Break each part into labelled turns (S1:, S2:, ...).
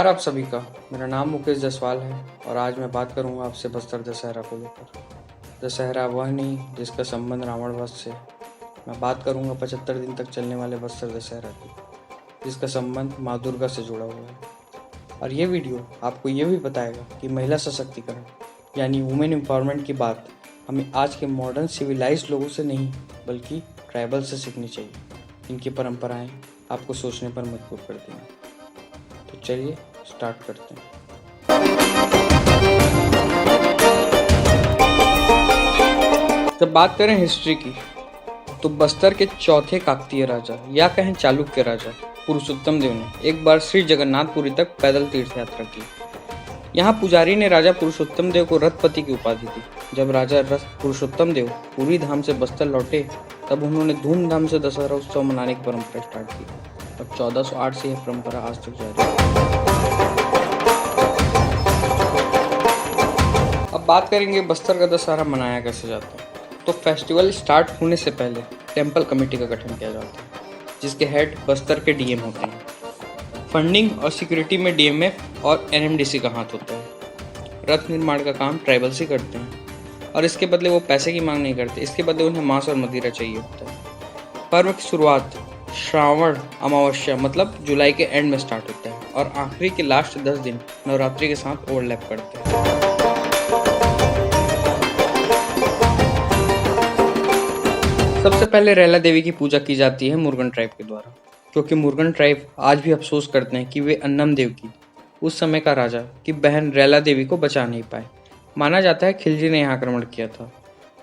S1: नमस्कार आप सभी का। मेरा नाम मुकेश जायसवाल है और आज मैं बात करूंगा आपसे बस्तर दशहरा को लेकर। दशहरा वह नहीं जिसका संबंध रावण वध से। मैं बात करूंगा 75 दिन तक चलने वाले बस्तर दशहरा की, जिसका संबंध माँ दुर्गा से जुड़ा हुआ है। और ये वीडियो आपको ये भी बताएगा कि महिला सशक्तिकरण यानी वुमेन एम्पावरमेंट की बात हमें आज के मॉडर्न सिविलाइज्ड लोगों से नहीं बल्कि ट्राइबल से सीखनी चाहिए। इनकी परंपराएं आपको सोचने पर मजबूर करती हैं। तो चलिए स्टार्ट करते हैं। जब बात करें हिस्ट्री की तो बस्तर के चौथे काकतीय राजा या कहें चालुक्य राजा पुरुषोत्तम देव ने एक बार श्री जगन्नाथपुरी तक पैदल तीर्थ यात्रा की। यहाँ पुजारी ने राजा पुरुषोत्तम देव को रथपति की उपाधि दी। जब राजा पुरुषोत्तम देव पूरी धाम से बस्तर लौटे तब उन्होंने धूमधाम से दशहरा उत्सव मनाने की परंपरा स्टार्ट की और 1408 से यह परंपरा आज तक जारी है। अब बात करेंगे बस्तर का दशहरा मनाया कैसे जाता है। तो फेस्टिवल स्टार्ट होने से पहले टेम्पल कमेटी का गठन किया जाता है, जिसके हेड बस्तर के डीएम होते हैं। फंडिंग और सिक्योरिटी में डीएमएफ और एनएमडीसी का हाथ होता है। रथ निर्माण का काम ट्राइबल्स ही करते हैं और इसके बदले वो पैसे की मांग नहीं करते, इसके बदले उन्हें मांस और मदिरा चाहिए होता है। पर्व की शुरुआत श्रावण अमावस्या मतलब जुलाई के एंड में स्टार्ट होता है और आखिरी के लास्ट 10 दिन नवरात्रि के साथ ओवरलैप करते हैं। सबसे पहले रैला देवी की पूजा की जाती है मुर्गन ट्राइब के द्वारा, क्योंकि मुर्गन ट्राइब आज भी अफसोस करते हैं कि वे अन्नम देव की, उस समय का राजा की बहन रैला देवी को बचा नहीं पाए। माना जाता है खिलजी ने यहाँ आक्रमण किया था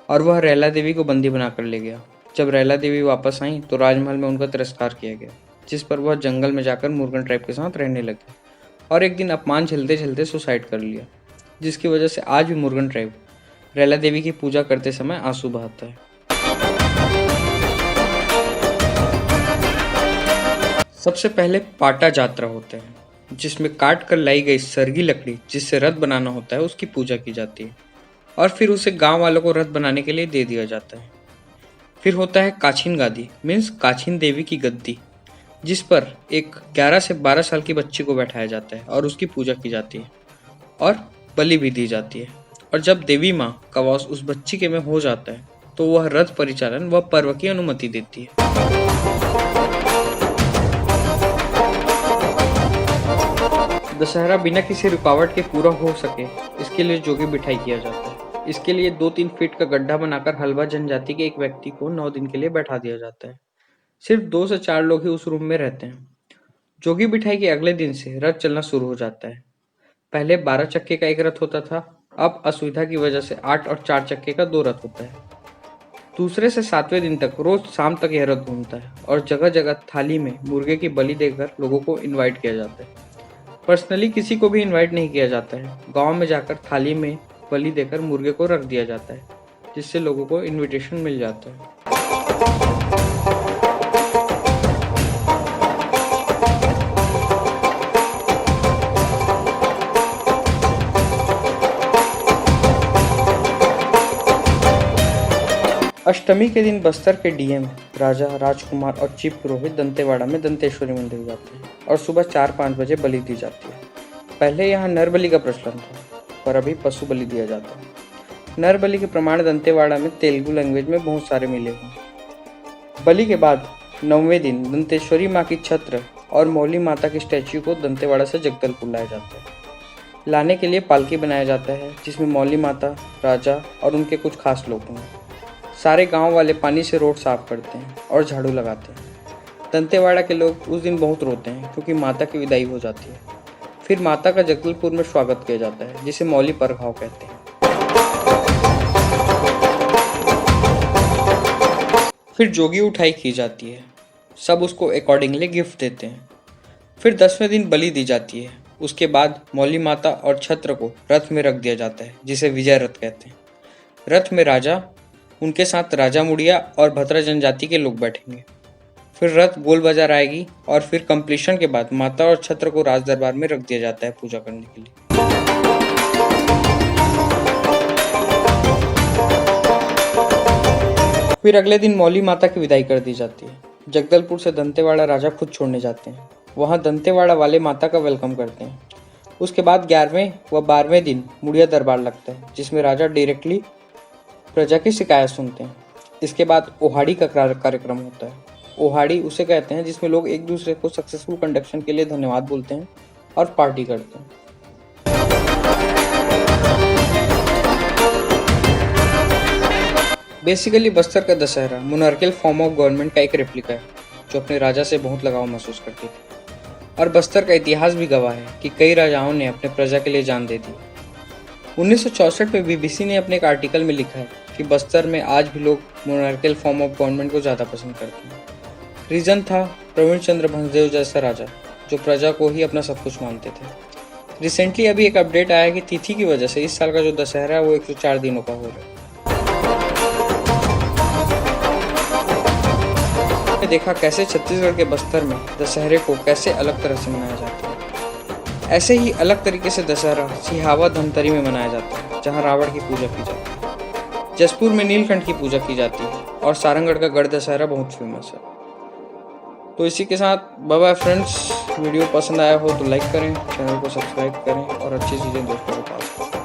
S1: और वह रैला देवी को बंदी बनाकर ले गया। जब रैला देवी वापस आई तो राजमहल में उनका तिरस्कार किया गया, जिस पर वह जंगल में जाकर मुर्गन ट्राइब के साथ रहने लगे और एक दिन अपमान झेलते झेलते सुसाइड कर लिया, जिसकी वजह से आज भी मुर्गन ट्राइब रैला देवी की पूजा करते समय आंसू बहाता है। सबसे पहले पाटा जात्रा होते हैं, जिसमें काट कर लाई गई सरगी लकड़ी जिससे रथ बनाना होता है उसकी पूजा की जाती है और फिर उसे गांव वालों को रथ बनाने के लिए दे दिया जाता है। फिर होता है काछीन गादी मीन्स काछीन देवी की गद्दी, जिस पर एक 11 से 12 साल की बच्ची को बैठाया जाता है और उसकी पूजा की जाती है और बलि भी दी जाती है। और जब देवी माँ का वास उस बच्ची के में हो जाता है तो वह रथ परिचालन व पर्व की अनुमति देती है। दशहरा बिना किसी रुकावट के पूरा हो सके इसके लिए जोगी बिठाई किया जाता है। इसके लिए 2-3 फीट का गड्ढा बनाकर हलवा जनजाति के एक व्यक्ति को 9 दिन के लिए बैठा दिया जाता है। सिर्फ 2 से 4 लोग ही उस रूम में रहते हैं। जोगी बिठाई के अगले दिन से रथ चलना शुरू हो जाता है। पहले 12 चक्के का एक रथ होता था, अब असुविधा की वजह से 8 और 4 चक्के का 2 रथ होता है। दूसरे से 7वें दिन तक रोज शाम तक यह रथ घूमता है और जगह जगह थाली में मुर्गे की बलि देकर लोगों को इन्वाइट किया जाता है। पर्सनली किसी को भी इनवाइट नहीं किया जाता है। गांव में जाकर थाली में बलि देकर मुर्गे को रख दिया जाता है, जिससे लोगों को इनविटेशन मिल जाता है। अष्टमी के दिन बस्तर के डीएम, राजा, राजकुमार और चीफ पुरोहित दंतेवाड़ा में दंतेश्वरी मंदिर जाते हैं और सुबह 4-5 बजे बलि दी जाती है। पहले यहाँ नर बलि का प्रचलन था, पर अभी पशु बलि दिया जाता है। नर बलि के प्रमाण दंतेवाड़ा में तेलुगु लैंग्वेज में बहुत सारे मिले हुए। बलि के बाद 9वें दिन दंतेश्वरी माँ की छत्र और मौली माता की स्टैच्यू को दंतेवाड़ा से जगदलपुर लाया जाता है। लाने के लिए पालकी बनाया जाता है, जिसमें मौली माता, राजा और उनके कुछ खास लोग होंगे। सारे गांव वाले पानी से रोड साफ करते हैं और झाड़ू लगाते हैं। दंतेवाड़ा के लोग उस दिन बहुत रोते हैं क्योंकि माता की विदाई हो जाती है। फिर माता का जगदलपुर में स्वागत किया जाता है, जिसे मौली परघाव कहते हैं। फिर जोगी उठाई की जाती है, सब उसको अकॉर्डिंगली गिफ्ट देते हैं। फिर 10वें दिन बलि दी जाती है। उसके बाद मौली माता और छत्र को रथ में रख दिया जाता है, जिसे विजय रथ कहते हैं। रथ में राजा, उनके साथ राजा मुड़िया और भद्रा जनजाति के लोग बैठेंगे। फिर रथ गोल बाजार आएगी और फिर कंप्लीशन के बाद माता और छत्र को राज दरबार में रख दिया जाता है पूजा करने के लिए। फिर अगले दिन मौली माता की विदाई कर दी जाती है। जगदलपुर से दंतेवाड़ा राजा खुद छोड़ने जाते हैं। वहाँ दंतेवाड़ा वाले माता का वेलकम करते हैं। उसके बाद 11वें व 12वें दिन मुड़िया दरबार लगता है, जिसमें राजा डायरेक्टली प्रजा की शिकायत सुनते हैं। इसके बाद ओहाड़ी का कार्यक्रम होता है। ओहाड़ी उसे कहते हैं जिसमें लोग एक दूसरे को सक्सेसफुल कंडक्शन के लिए धन्यवाद बोलते हैं और पार्टी करते हैं। बेसिकली बस्तर का Dussehra monarchial form of government का एक रेप्लिका है, जो अपने राजा से बहुत लगाव महसूस करती थी। और बस्तर का इतिहास भी गवाह है कि कई राजाओं ने अपने प्रजा के लिए जान दे दी। 1964 में बीबीसी ने अपने एक आर्टिकल में लिखा है कि बस्तर में आज भी लोग मोनार्कियल फॉर्म ऑफ गवर्नमेंट को ज़्यादा पसंद करते हैं। रीजन था प्रवीण चंद्र भंजदेव जैसा राजा, जो प्रजा को ही अपना सब कुछ मानते थे। रिसेंटली अभी एक अपडेट आया कि तिथि की वजह से इस साल का जो दशहरा है वो 104 दिनों का हो रहा है। मैंने देखा कैसे छत्तीसगढ़ के बस्तर में दशहरे को कैसे अलग तरह से मनाया जाता है। ऐसे ही अलग तरीके से दशहरा सिहावा धमतरी में मनाया जाता है, जहाँ रावण की पूजा की जाती है। जसपुर में नीलकंठ की पूजा की जाती है और सारंगढ़ का गढ़ दशहरा बहुत फेमस है। तो इसी के साथ बाय बाय फ्रेंड्स। वीडियो पसंद आया हो तो लाइक करें, चैनल को सब्सक्राइब करें और अच्छी चीज़ें दोस्तों को पास करें।